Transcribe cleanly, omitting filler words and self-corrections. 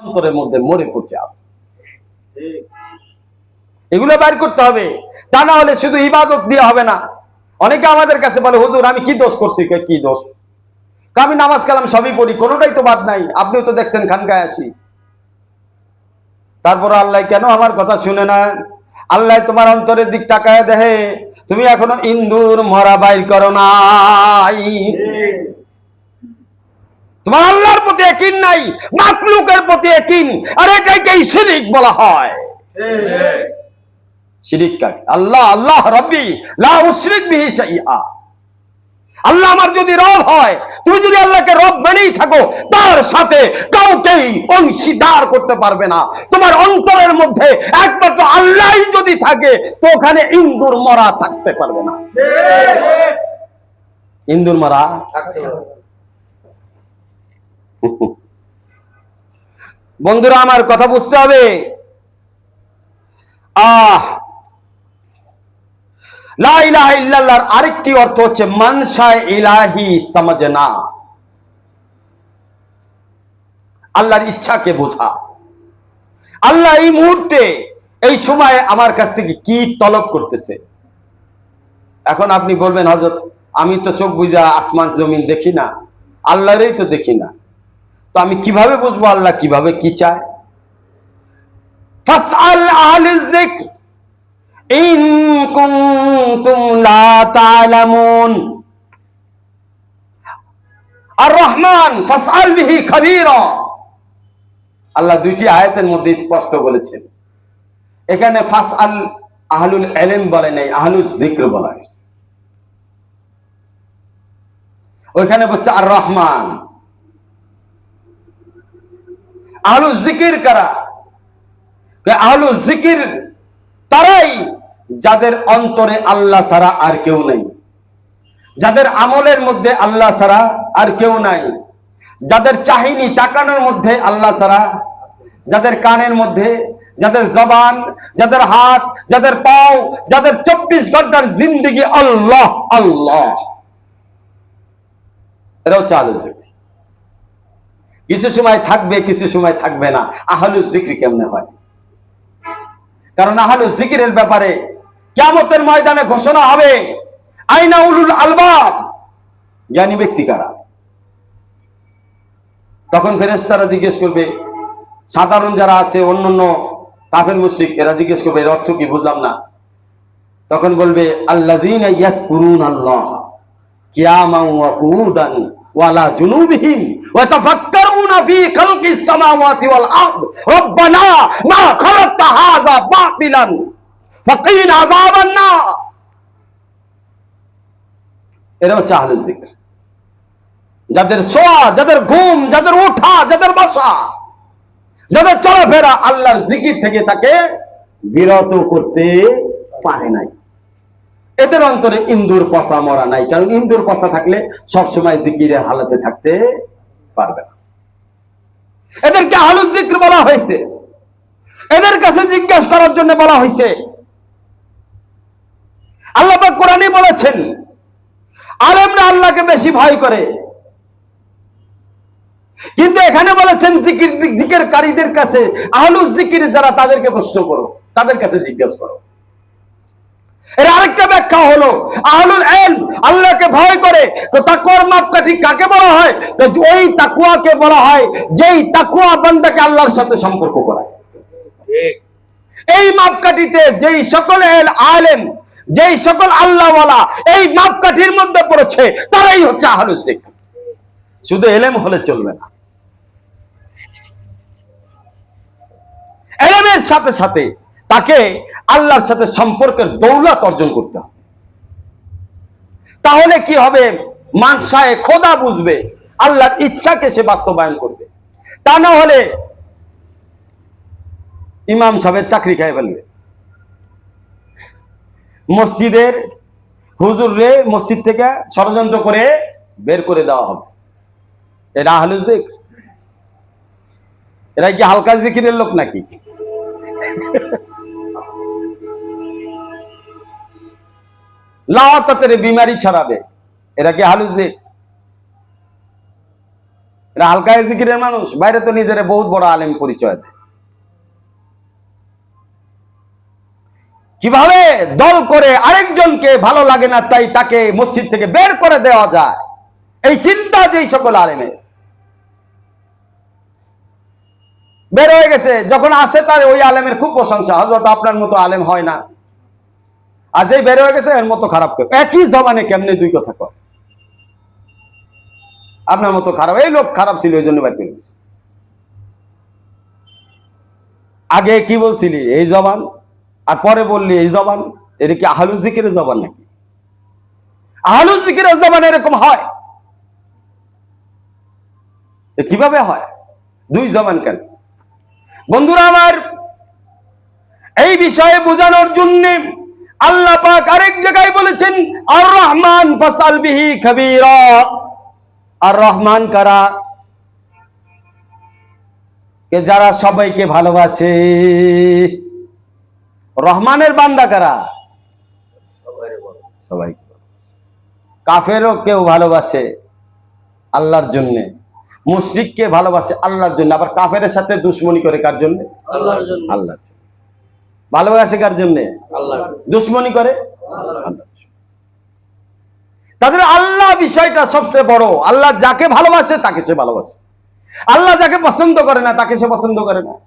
অন্তরের মধ্যে মরে পড়ছে আছে, এগুলো বাইর করতে হবে। তা না হলে শুধু ইবাদত দিয়ে হবে না। অনেকে আমাদের কাছে বলে, হুজুর আমি কি দোষ করছি? কি দোষ? আমি নামাজ কালাম সবই পড়ি, কোনোটাই তো বাদ নাই, আপনিও তো দেখছেন খানকায় আসি। তারপর আল্লাহ কেন আমার কথা শুনে না? আল্লাহ তোমার অন্তরের দিক তাকায় দেখে, তুমি এখনো ইন্দুর মরা বাইর করো নাই, তোমার আল্লাহর প্রতি ইয়াকিন নাই, মাখলুকের প্রতি ইয়াকিন। আর এটাকেই শিরক বলা হয়। শিরক কাকে? আল্লাহ আল্লাহ রাব্বি লা উশরিক বিহি শাইআ। আল্লাহ আমার যদি রব হয়, তুমি যদি আল্লাহকে রব মেনেই থাকো, তার সাথে কাউকেই অংশীদার করতে পারবে না। তোমার অন্তরের মধ্যে একমাত্র আল্লাহই যদি থাকে, তো ওখানে ইন্দুর মরা থাকতে পারবে না। ইন্দুর মরা বন্ধুরা আমার কথা বুঝতে হবে। লা ইলাহা ইল্লাল্লাহর আরেকটি অর্থ হচ্ছে মানশায়ে ইলাহি সমঝনা, আল্লাহর ইচ্ছাকে বোঝা। আল্লাহ এই মুহূর্তে এই সময়ে আমার কাছ থেকে কি তলব করতেছে। এখন আপনি বলবেন, হযরত আমি তো চোখ বুজা আসমান জমিন দেখি না, আল্লাহরই তো দেখি না, তো আমি কিভাবে বুঝবো আল্লাহ কিভাবে কি চায়? ফাসআল আহলিয যিকর ইন কুনতুম লা তা'লামুন। আর রহমান ফাসআল বিহি খাবীরা। আল্লাহ দুইটি আয়াতের মধ্যে স্পষ্ট বলেছেন। এখানে ফাসআল আহলুল ইলম বলে নাই, আহলুল যিকর বলা হয়েছে। ওইখানে বলছে আর রহমান। আহলুল যিকর কারা? আহলুল যিকর তারাই যাদের অন্তরে আল্লাহ ছাড়া আর কেউ নাই, যাদের আমলের মধ্যে আল্লাহ ছাড়া আর কেউ নাই, যাদের চাহিনি তাকানোর মধ্যে আল্লাহ ছাড়া, যাদের কানের মধ্যে, যাদের জবান, যাদের হাত, যাদের পাও, যাদের 24 ঘন্টার জিন্দেগি আল্লাহ আল্লাহ, এরাও চালু। কিছু সময় থাকবে, কিছু সময় থাকবে না। আহলুল যিকর কেমনে হয়? কারণ আহলুল যিকরের ব্যাপারে কিয়ামতের ময়দানে ঘোষণা হবে, আইনা উলুল আলবাব, জ্ঞানী ব্যক্তি কারা? তখন ফেরেশতারা জিজ্ঞেস করবে, সাধারণ যারা আছে অন্যান্য কাফের মুশরিক, এরা জিজ্ঞেস করবে এর অর্থ কি, বুঝলাম না। তখন বলবে আল্লাযীনা ইয়াযকুরুনাল্লাহ কিয়ামান ওয়া কুউদান ওয়া আলা জুনুবিহিম ওয়া তাফাক্কারুনা ফী খালকিস সামাওয়াতি ওয়াল আরদ রব্বানা মা খালাকতা হাযা বাতিলান ফাকিনা আযাবান নার। এরা হচ্ছে আহলুল যিকর, যাদের শোয়া, যাদের ঘুম, যাদের ওঠা, যাদের বসা, যাদের চলাফেরা আল্লাহর জিকির থেকে তাকে বিরত করতে পারে নাই। এদের অন্তরে ইন্দুর পচা মরা নাই, কারণ ইন্দুর পচা থাকলে সবসময় জিকিরের হালতে থাকতে পারবে না। এদেরকে আহলুল যিকর বলা হয়েছে। এদের কাছে জিজ্ঞাসা করার জন্য বলা হয়েছে। আল্লাহ পাক কোরআনে বলেছেন, আলেমরা আল্লাহকে বেশি ভয় করে, কিন্তু এখানে বলেছেন জিকিরকারীদের কাছে, আহলুল যিকর যারা, তাদেরকে প্রশ্ন করো, তাদের কাছে জিজ্ঞাসা করো। এর আরেকটা ব্যাখ্যা হলো, আহলুল ইলম আল্লাহকে ভয় করে, তো তাকওয়ার মাপকাঠি কাকে বলা হয়? তো ওই তাকওয়াকে বলা হয় যেই তাকওয়া বান্দাকে আল্লাহর সাথে সম্পর্ক করায়। ঠিক এই মাপকাঠিতে যেই সকল আলেম, যেই সকল আল্লাহওয়ালা এই মাপকাঠির মধ্যে পড়েছে, তারাই হচ্ছে আহলুল যিকর। শুধু ইলম হলে চলবে না, ইলমের সাথে সাথে তাকে আল্লাহর সাথে সম্পর্কের দৌলত অর্জন করতে হবে। তাহলে কি হবে? মানশায়ে খোদা বুঝবে, আল্লাহর ইচ্ছাকে সে বাস্তবায়ন করবে। তা না হলে ইমাম সাহেবের চাকরি খেয়ে ফেলবে। মসজিদের হুজুরে মসজিদ থেকে ষড়যন্ত্র করে বের করে দেওয়া হবে। এরা আহলুল যিকর? এরা কি হালকা জিকিরের লোক নাকি? লাওয়াতের বিমারি ছড়াবে, এরা কি আহলুল যিকর? এরা হালকা জিকিরের মানুষ, বাইরে তো নিজের বহুত বড় আলেম পরিচয় দেয়। কিভাবে দল করে আরেকজনকে ভালো লাগে না তাই তাকে মসজিদ থেকে বের করে দেওয়া যায়, এই চিন্তা যেই সকল আলেমের। বের হয়ে গেছে যখন আসে তার ওই আলেমের খুব প্রশংসা, হযরত আপনার মতো আলেম হয় না। আর যেই বের হয়ে গেছে এর মতো খারাপ কেউ, একই জবানে কেমনে দুই কথা কয়, আপনার মতো খারাপ, এই লোক খারাপ ছিল এই জন্য বের করে গেছে। আগে কি বলছিলি এই জবান, আর পরে বললি এই জবান, এটা কি আহলুল জিকিরের জবান নাকি? আহলুল জিকিরের জবান এরকম হয়? কিভাবে হয় দুই জবান কেন? বন্ধুরা আমার, এই বিষয়ে বোঝানোর জন্য আল্লাহ পাক আরেক জায়গায় বলেছেন আর রহমান ফাসাল বিহি খাবীরা। আর রহমান কারা? কে যারা সবাইকে ভালোবাসে। রহমানের বান্দা কারা? সবাইকে। কাফেরও কেউ ভালোবাসে আল্লাহর জন্য, মুশরিককে ভালোবাসে আল্লাহর জন্য, আবার কাফেরের সাথে দুশমনি করে কার জন্য? আল্লাহর জন্য। আল্লাহর জন্য। ভালোবাসে কার জন্য? আল্লাহ। দুশমনি করে আল্লাহ। তাদের আল্লাহ বিষয়টা সবচেয়ে বড়। আল্লাহ যাকে ভালোবাসে তাকে সে ভালোবাসে, আল্লাহ যাকে পছন্দ করে না তাকে সে পছন্দ করে না।